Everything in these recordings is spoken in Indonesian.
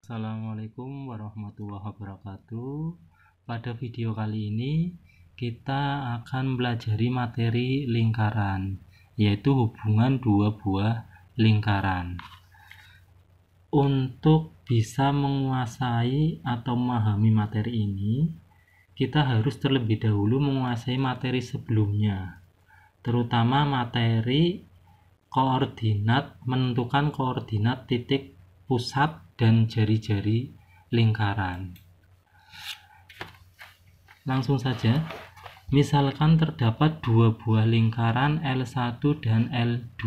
Assalamualaikum warahmatullahi wabarakatuh. Pada video kali ini kita akan belajar materi lingkaran, yaitu hubungan dua buah lingkaran. Untuk bisa menguasai atau memahami materi ini, kita harus terlebih dahulu menguasai materi sebelumnya, terutama materi koordinat, menentukan koordinat titik pusat dan jari-jari lingkaran. Langsung saja, misalkan terdapat dua buah lingkaran L1 dan L2,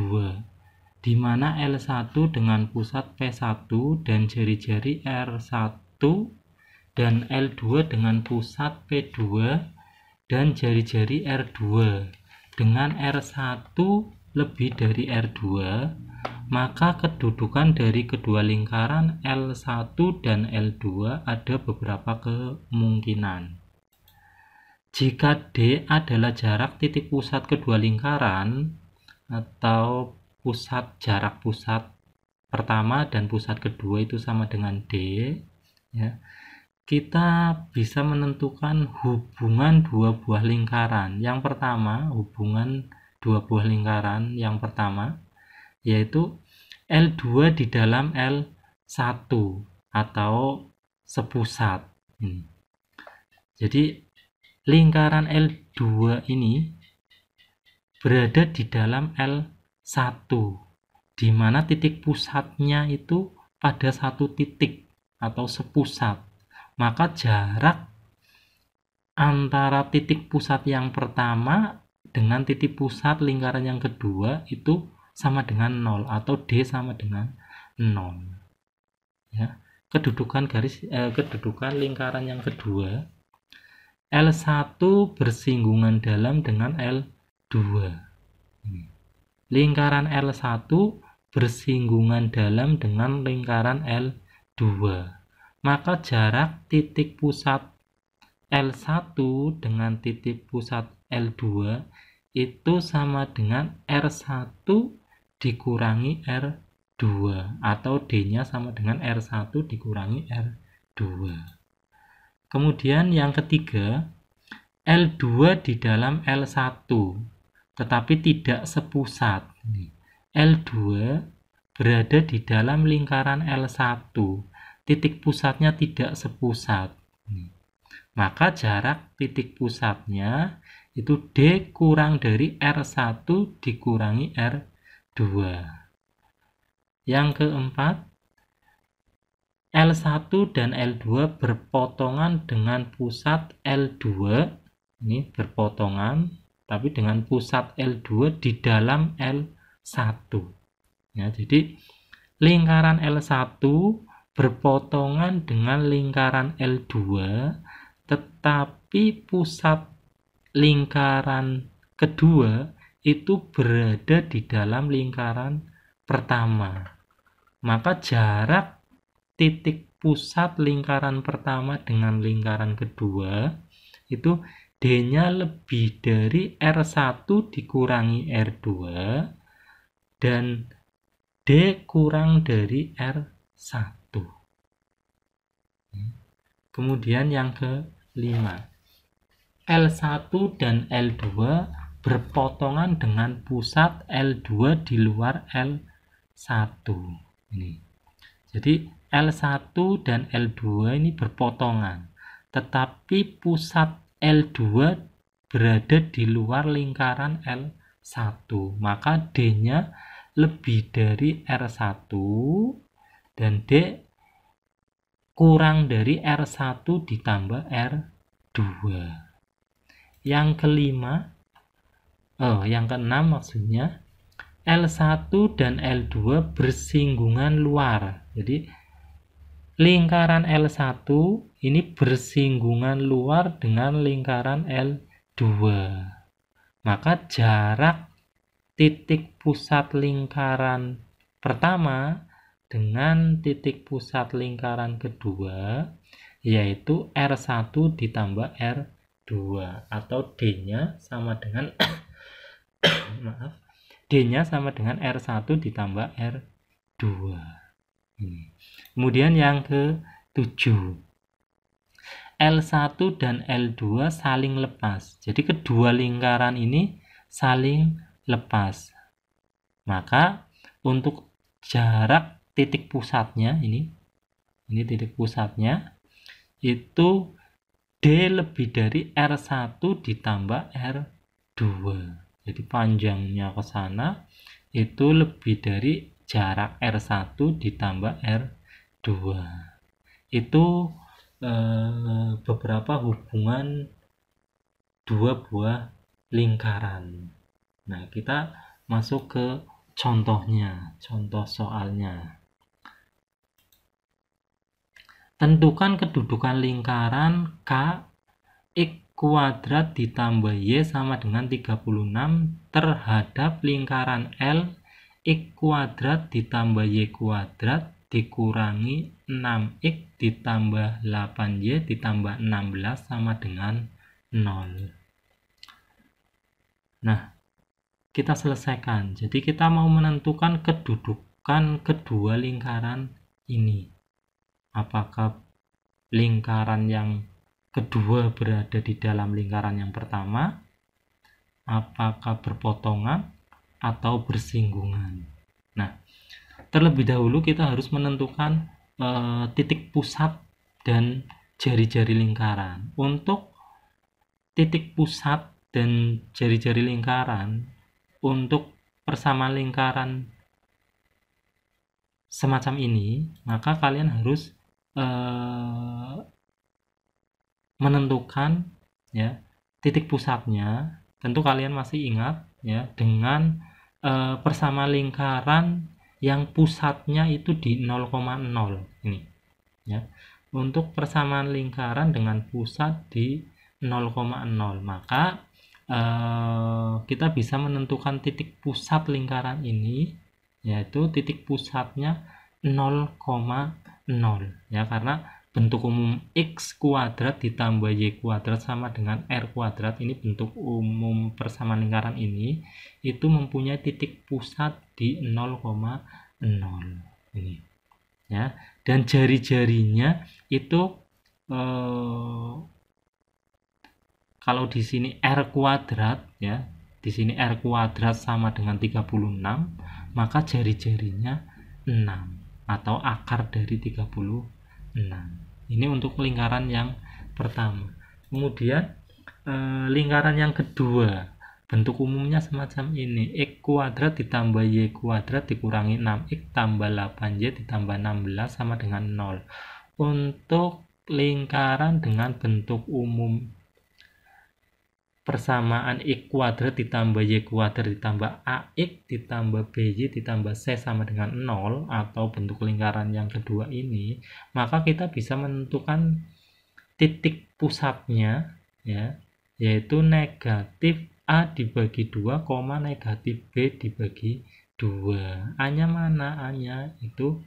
di mana L1 dengan pusat P1 dan jari-jari R1 dan L2 dengan pusat P2 dan jari-jari R2 dengan R1 lebih dari R2, maka kedudukan dari kedua lingkaran L1 dan L2 ada beberapa kemungkinan. Jika D adalah jarak titik pusat kedua lingkaran atau jarak pusat pertama dan pusat kedua itu sama dengan D, ya, kita bisa menentukan hubungan dua buah lingkaran. Yang pertama, hubungan dua buah lingkaran yang pertama yaitu L2 di dalam L1 atau sepusat. Jadi lingkaran L2 ini berada di dalam L1, di mana titik pusatnya itu pada satu titik atau sepusat. Maka jarak antara titik pusat yang pertama dengan titik pusat lingkaran yang kedua itu sama dengan 0 atau D sama dengan 0. Ya. Kedudukan lingkaran yang kedua, L1 bersinggungan dalam dengan L2. Lingkaran L1 bersinggungan dalam dengan lingkaran L2. Maka jarak titik pusat L1 dengan titik pusat L2 itu sama dengan R1 dikurangi R2 atau D-nya sama dengan R1 dikurangi R2. Kemudian yang ketiga, L2 di dalam L1 tetapi tidak sepusat. L2 berada di dalam lingkaran L1, titik pusatnya tidak sepusat. Maka jarak titik pusatnya itu D kurang dari R1 dikurangi R2. Yang keempat, L1 dan L2 berpotongan dengan pusat L2. Ini berpotongan, tapi dengan pusat L2 di dalam L1. Ya, jadi lingkaran L1 berpotongan dengan lingkaran L2, tetapi pusat lingkaran kedua itu berada di dalam lingkaran pertama. Maka jarak titik pusat lingkaran pertama dengan lingkaran kedua itu D-nya lebih dari R1 dikurangi R2 dan D kurang dari R1. Kemudian yang kelima, L1 dan L2 berpotongan dengan pusat L2 di luar L1. Ini. Jadi L1 dan L2 ini berpotongan, tetapi pusat L2 berada di luar lingkaran L1. Maka D-nya lebih dari R1 dan D kurang dari R1 ditambah R2. Yang keenam maksudnya, L1 dan L2 bersinggungan luar. Jadi lingkaran L1 ini bersinggungan luar dengan lingkaran L2. Maka jarak titik pusat lingkaran pertama dengan titik pusat lingkaran kedua yaitu R1 ditambah R2 atau D-nya sama dengan D-nya sama dengan R1 ditambah R2. Ini. Kemudian yang ke-7, L1 dan L2 saling lepas. Jadi kedua lingkaran ini saling lepas. Maka untuk jarak titik pusatnya ini titik pusatnya itu D lebih dari R1 ditambah R2. Jadi panjangnya ke sana itu lebih dari jarak R1 ditambah R2. Itu beberapa hubungan dua buah lingkaran. Nah, kita masuk ke contohnya, contoh soalnya. Tentukan kedudukan lingkaran K X kuadrat ditambah Y sama dengan 36 terhadap lingkaran L X kuadrat ditambah Y kuadrat dikurangi 6X ditambah 8Y ditambah 16 sama dengan 0. Nah, kita selesaikan. Jadi kita mau menentukan kedudukan kedua lingkaran ini. Apakah lingkaran yang kedua berada di dalam lingkaran yang pertama, apakah berpotongan atau bersinggungan. Nah, terlebih dahulu kita harus menentukan titik pusat dan jari-jari lingkaran. Untuk titik pusat dan jari-jari lingkaran, untuk persamaan lingkaran semacam ini, maka kalian harus menentukan ya titik pusatnya. Tentu kalian masih ingat ya dengan persamaan lingkaran yang pusatnya itu di 0,0 ini ya. Untuk persamaan lingkaran dengan pusat di 0,0, maka kita bisa menentukan titik pusat lingkaran ini, yaitu titik pusatnya 0,0 ya, karena bentuk umum X kuadrat ditambah Y kuadrat sama dengan R kuadrat. Ini bentuk umum persamaan lingkaran ini itu mempunyai titik pusat di 0,0 ini ya. Dan jari-jarinya itu kalau di sini R kuadrat ya, di sini R kuadrat sama dengan 36, maka jari-jarinya 6 atau akar dari 36. Ini untuk lingkaran yang pertama. Kemudian lingkaran yang kedua, bentuk umumnya semacam ini. X kuadrat ditambah Y kuadrat dikurangi 6X tambah 8Y ditambah 16 sama dengan 0. Untuk lingkaran dengan bentuk umum persamaan X kuadrat ditambah Y kuadrat ditambah AX ditambah BY ditambah C sama dengan 0 atau bentuk lingkaran yang kedua ini, maka kita bisa menentukan titik pusatnya ya, yaitu negatif A dibagi 2, negatif B dibagi 2. A-nya mana? A-nya itu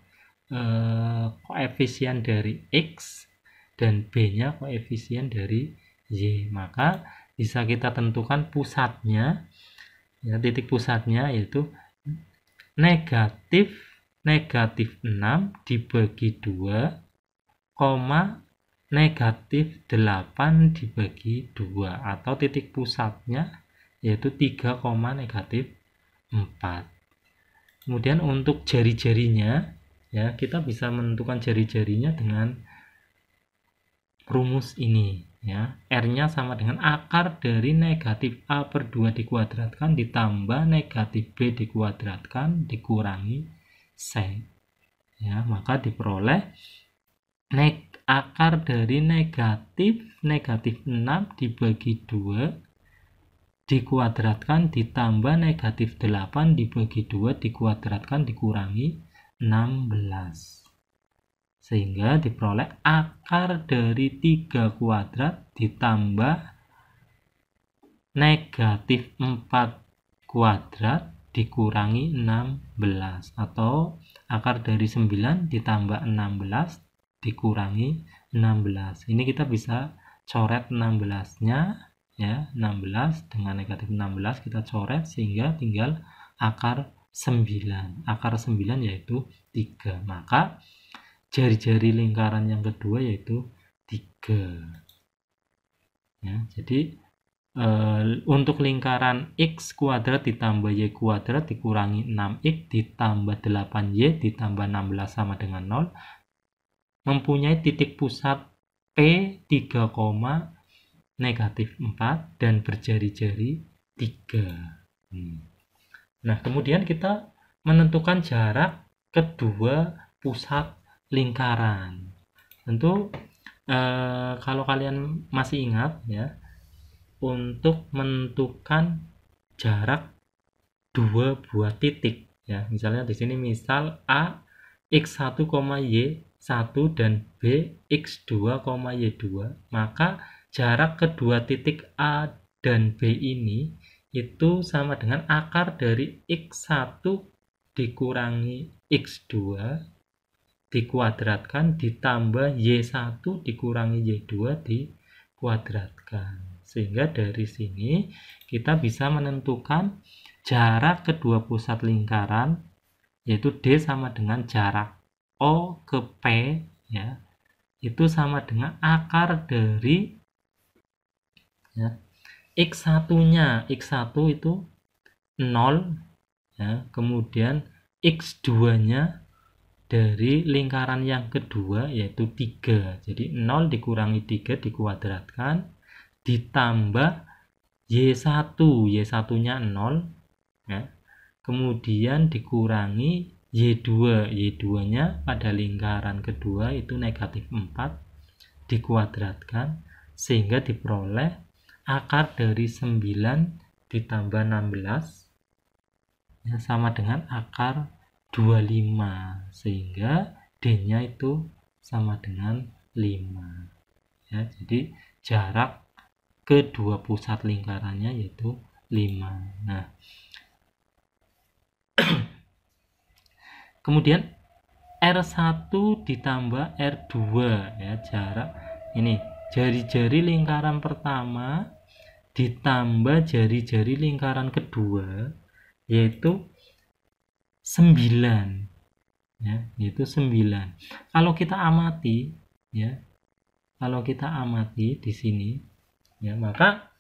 koefisien dari X dan B-nya koefisien dari Y. Maka bisa kita tentukan pusatnya ya, titik pusatnya yaitu negatif 6 dibagi 2, negatif 8 dibagi 2, atau titik pusatnya yaitu 3, negatif 4. Kemudian untuk jari-jarinya ya, kita bisa menentukan jari-jarinya dengan rumus ini ya. R-nya sama dengan akar dari negatif A per 2 dikuadratkan ditambah negatif B dikuadratkan dikurangi C ya, maka diperoleh akar dari negatif 6 dibagi 2 dikuadratkan ditambah negatif 8 dibagi 2 dikuadratkan dikurangi 16, sehingga diperoleh akar dari 3 kuadrat ditambah negatif 4 kuadrat dikurangi 16, atau akar dari 9 ditambah 16 dikurangi 16. Ini kita bisa coret 16-nya ya, 16 dengan negatif 16 kita coret sehingga tinggal akar 9. Akar 9 yaitu 3. Maka jari-jari lingkaran yang kedua yaitu 3. Ya, jadi untuk lingkaran x kuadrat ditambah y kuadrat dikurangi 6x ditambah 8y ditambah 16 sama dengan 0 mempunyai titik pusat P 3, negatif 4 dan berjari-jari 3. Nah, kemudian kita menentukan jarak kedua pusat lingkaran. Tentu kalau kalian masih ingat ya, untuk menentukan jarak dua buah titik ya, misalnya di sini misal A x1, y1 dan B x2, y2, maka jarak kedua titik A dan B ini itu sama dengan akar dari x1 dikurangi x2 dikuadratkan ditambah y1 dikurangi y2 dikuadratkan. Sehingga dari sini kita bisa menentukan jarak kedua pusat lingkaran yaitu D sama dengan jarak O ke P ya, itu sama dengan akar dari ya, X1-nya. X1 itu 0 ya, kemudian X2-nya dari lingkaran yang kedua yaitu 3. Jadi 0 dikurangi 3 dikuadratkan ditambah Y1, Y1-nya 0 ya. Kemudian dikurangi Y2, Y2-nya pada lingkaran kedua itu negatif 4 dikuadratkan sehingga diperoleh akar dari 9 ditambah 16 ya, sama dengan akar 25 sehingga D-nya itu sama dengan 5 ya. Jadi jarak kedua pusat lingkarannya yaitu 5. Nah, kemudian R1 ditambah R2 ya, jarak ini jari-jari lingkaran pertama ditambah jari-jari lingkaran kedua yaitu 9 ya, yaitu 9. Kalau kita amati ya, kalau kita amati di sini ya, maka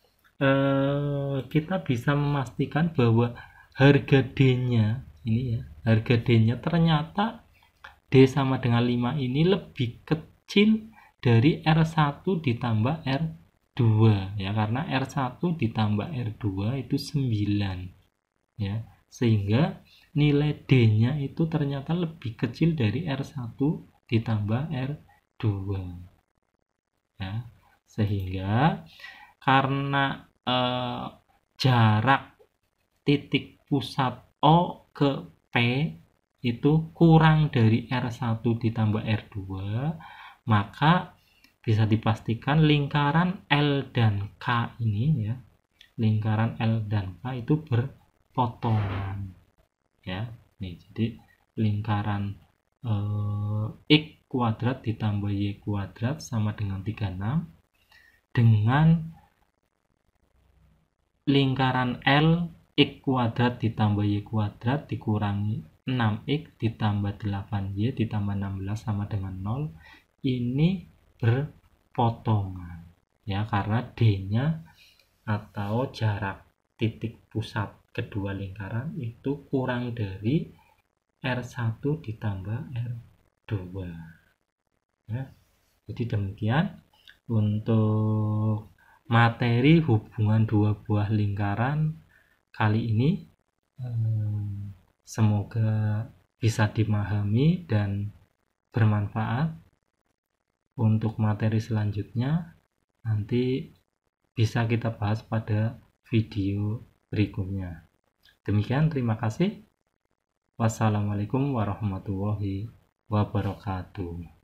kita bisa memastikan bahwa harga D-nya ini ya, harga D-nya ternyata D sama dengan 5 ini lebih kecil dari R1 ditambah R2 ya, karena R1 ditambah R2 itu 9 ya, sehingga nilai D-nya itu ternyata lebih kecil dari R1 ditambah R2 ya, sehingga karena jarak titik pusat O ke P itu kurang dari R1 ditambah R2, maka bisa dipastikan lingkaran L dan K ini ya, lingkaran L dan K itu berpotongan ya. Nih, jadi lingkaran X kuadrat ditambah Y kuadrat sama dengan 36 dengan lingkaran L X kuadrat ditambah Y kuadrat dikurangi 6X ditambah 8Y ditambah 16 sama dengan 0 ini berpotongan ya, karena D-nya atau jarak titik pusat kedua lingkaran itu kurang dari R1 ditambah R2 ya. Jadi demikian untuk materi hubungan dua buah lingkaran kali ini. Semoga bisa dimahami dan bermanfaat. Untuk materi selanjutnya nanti bisa kita bahas pada video berikutnya. Demikian, terima kasih. Wassalamualaikum warahmatullahi wabarakatuh.